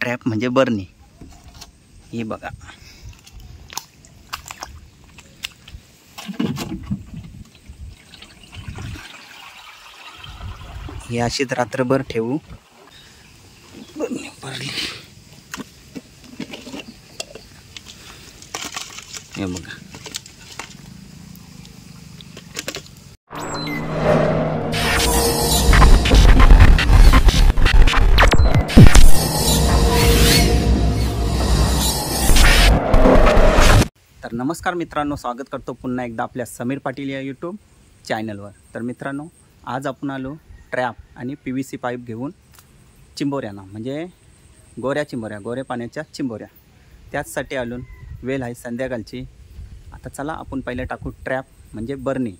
Trap म्हणजे बरणी. ही बघा, ही अशीच रात्रभर ठेवू. बरणी भरली. हे बघा, तर नमस्कार मित्रांनो, स्वागत करतो पुन्हा एकदा आपल्या समीर पाटील या यूट्यूब चॅनलवर. तर मित्रांनो, आज आपण आलो ट्रॅप आणि PVC पाईप घेऊन चिंबोऱ्यांना, म्हणजे गोऱ्या चिंबोऱ्या, गोऱ्या पाण्याच्या चिंबोऱ्या, त्याचसाठी आलो. वेळ आहे संध्याकाळची. आता चला आपण पहिले टाकू ट्रॅप म्हणजे बरणी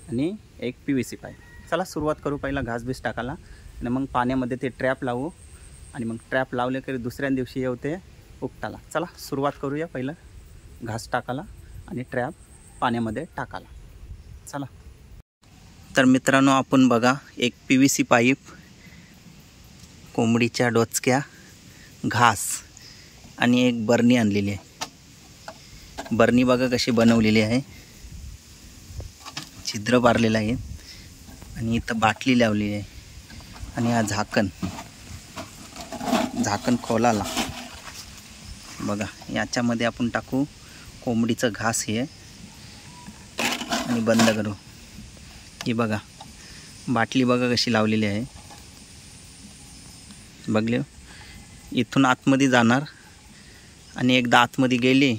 आणि एक PVC पाईप. चला सुरुवात करू. पहिला घासबीस टाकायला आणि मग पाण्यामध्ये ते ट्रॅप लावू आणि मग ट्रॅप लावले की दुसऱ्या दिवशी येऊ ते उपटाला. चला सुरुवात करूया. पहिलं घास टाकायला आणि ट्रॅप पाण्यामध्ये टाकायला. चला. तर मित्रांनो, आपण बघा एक PVC पाईप, कोंबडीच्या डोचक्या, घास आणि एक बरणी आणलेली आहे. बरणी बघा कशी बनवलेली आहे, छिद्र पारलेलं आहे आणि इथं बाटली लावलेली आहे आणि हा झाकण खोलाला बघा. याच्यामध्ये आपण टाकू कोंबडीचं घास हे आणि बंद करू. ही बघा बाटली बघा कशी लावलेली आहे. बघले, इथून आतमध्ये जाणार आणि एकदा आतमध्ये गेली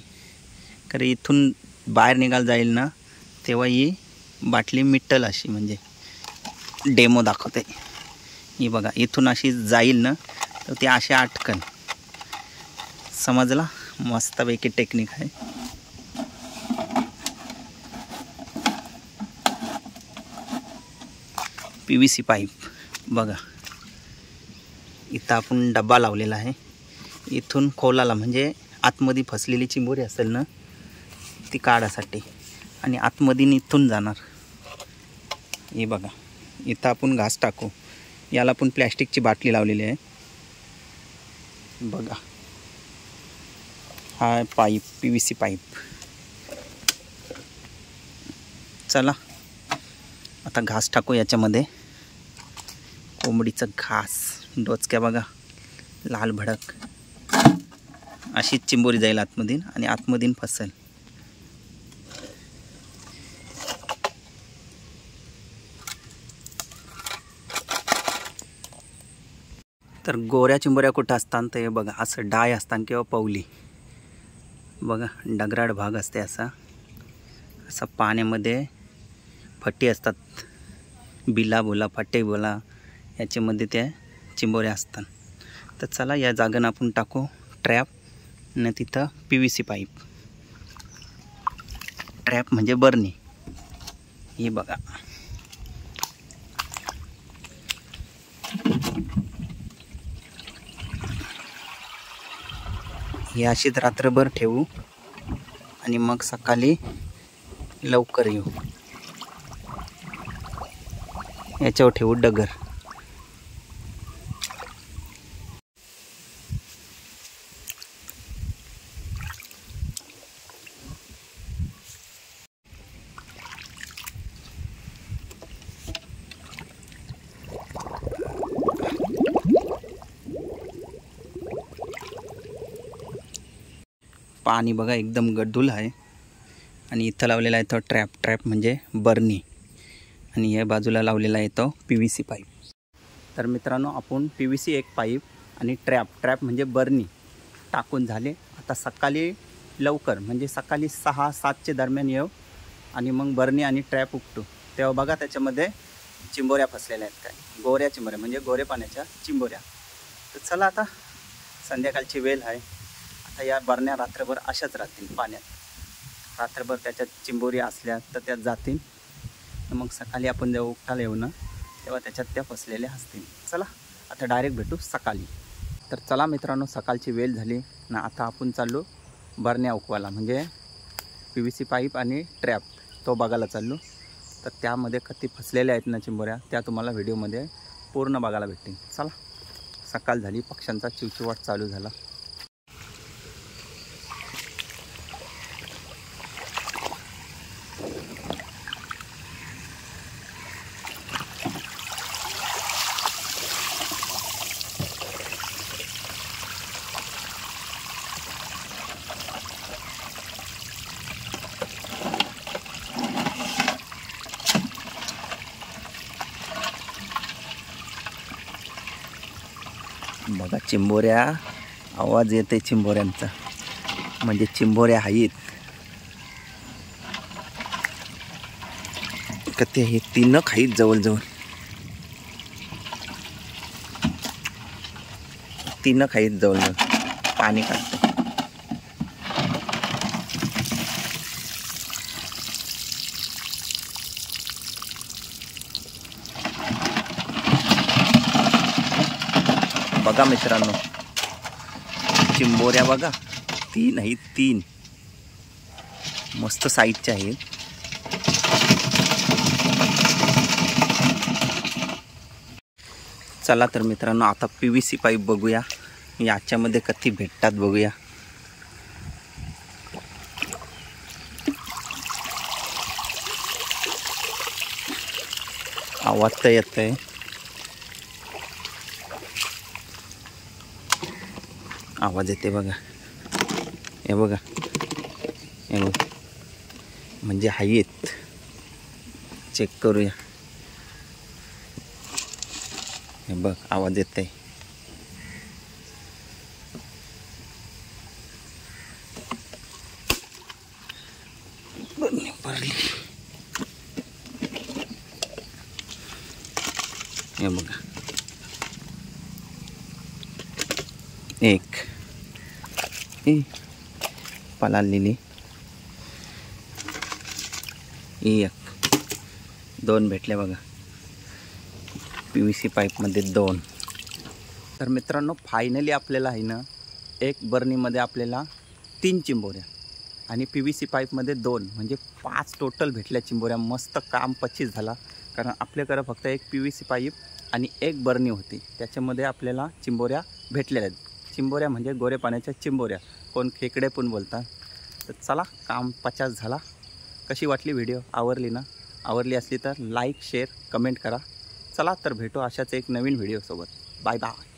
तर इथून बाहेर निघाल जाईल ना, तेव्हा ही बाटली मिटल अशी, म्हणजे डेमो दाखवते. ही बघा इथून अशी जाईल ना तर ती अशी अटकन. समजला? मस्तपैकी टेक्निक आहे. PVC पाईप बघा, इथं आपण डब्बा लावलेला आहे. इथून खोलाला, म्हणजे आतमध्ये फसलेली चिंबोरी असेल ना ती काढासाठी, आणि आतमध्ये इथून जाणार. हे बघा, इथं आपण घास टाकू. याला आपण प्लॅस्टिकची बाटली लावलेली आहे बघा. हा पाईप PVC पाईप. चला आता घास टाकू याच्यामध्ये. कोंबडीचं घास, डोचक्या बघा लाल भडक. अशीच चिंबोरी जाईल आतमधून आणि आतमधून फसेल. तर गोऱ्या चिंबोऱ्या कुठं असतात तर हे बघा, असं डाय असतात किंवा पवली बघा, डगराळ भाग असते असा. असं पाण्यामध्ये फट्टी असतात, बिला बोला, फट्टे बोला, याच्यामध्ये त्या चिंबोऱ्या असतात. तर चला या जागेनं आपण टाकू ट्रॅप आणि तिथं PVC पाईप. ट्रॅप म्हणजे बरणी. ही बघा, ही अशीच रात्रभर ठेवू आणि मग सकाळी लवकर येऊ. याच्यावर ठेवू डगर. पाणी बघा एकदम गड्डूल आहे आणि इथं लावलेला आहे तो ट्रॅप म्हणजे बरणी, आणि या बाजूला लावलेला आहे तो PVC पाईप. तर मित्रांनो, आपण PVC एक पाईप आणि ट्रॅप म्हणजे बरणी टाकून झाले. आता सकाळी लवकर, म्हणजे सकाळी 6-7च्या दरम्यान येऊ आणि मग बरणी आणि ट्रॅप उपटू. तेव्हा बघा त्याच्यामध्ये चिंबोऱ्या फसलेल्या आहेत, काय गोऱ्या चिंबोऱ्या, म्हणजे गोरे पाण्याच्या चिंबोऱ्या. तर चला आता संध्याकाळची वेळ आहे. आता या बरण्या रात्रभर अशाच राहतील पाण्यात. रात्रभर त्याच्यात चिंबोरी असल्या तर त्यात जातील. मग सकाळी आपण जेव्हा उपटायला येऊ ना तेव्हा त्याच्यात त्या फसलेल्या असतील. चला आता डायरेक्ट भेटू सकाळी. तर चला मित्रांनो, सकाळची वेळ झाली ना. आता आपण चाललो बरण्या उकवायला, म्हणजे PVC पाईप आणि ट्रॅप तो बघायला चाललो. तर त्यामध्ये किती फसलेल्या आहेत ना चिंबोऱ्या, त्या तुम्हाला व्हिडिओमध्ये पूर्ण बघायला भेटतील. चला सकाळ झाली, पक्ष्यांचा चिवचिवाट चालू झाला. बघा चिंबोऱ्या, आवाज येते चिंबोऱ्यांचा, म्हणजे चिंबोऱ्या आहेत. कधी हे तीन आहेत जवळजवळ, तीन आहेत जवळजवळ. पाणी काढते. बघा मित्रांनो, चिंबोऱ्या बघा, तीन आहेत, तीन मस्त साईजच्या आहेत. चला तर मित्रांनो, आता PVC पाईप बघूया, याच्यामध्ये कधी भेटतात बघूया. आवाज तर येतोय. आवाज येते बघा, हे बघा, हे बघा, म्हणजे आहेत. चेक करूया. हे बघ, आवाज येते. भरली. हे बघा, एक पळालेली, एक, दोन भेटले बघा. PVC पाईपमध्ये दोन. तर मित्रांनो, फायनली आपल्याला आहे ना, एक बर्नीमध्ये आपल्याला 3 चिंबोऱ्या आणि PVC पाईपमध्ये 2, म्हणजे 5 टोटल भेटल्या चिंबोऱ्या. मस्त काम 25 झाला, कारण आपल्याकडं फक्त एक PVC पाईप आणि एक बर्नी होती, त्याच्यामध्ये आपल्याला चिंबोऱ्या भेटलेल्या आहेत. चिंबोऱ्या म्हणजे गोरे पाण्याच्या चिंबोऱ्या, कोण खेकडे पण बोलतात. तर चला, काम 50 झाला. कशी वाटली व्हिडिओ? आवडली ना? आवडली असली तर लाईक, शेअर, कमेंट करा. चला तर भेटू अशाच एक नवीन व्हिडिओसोबत. Bye bye.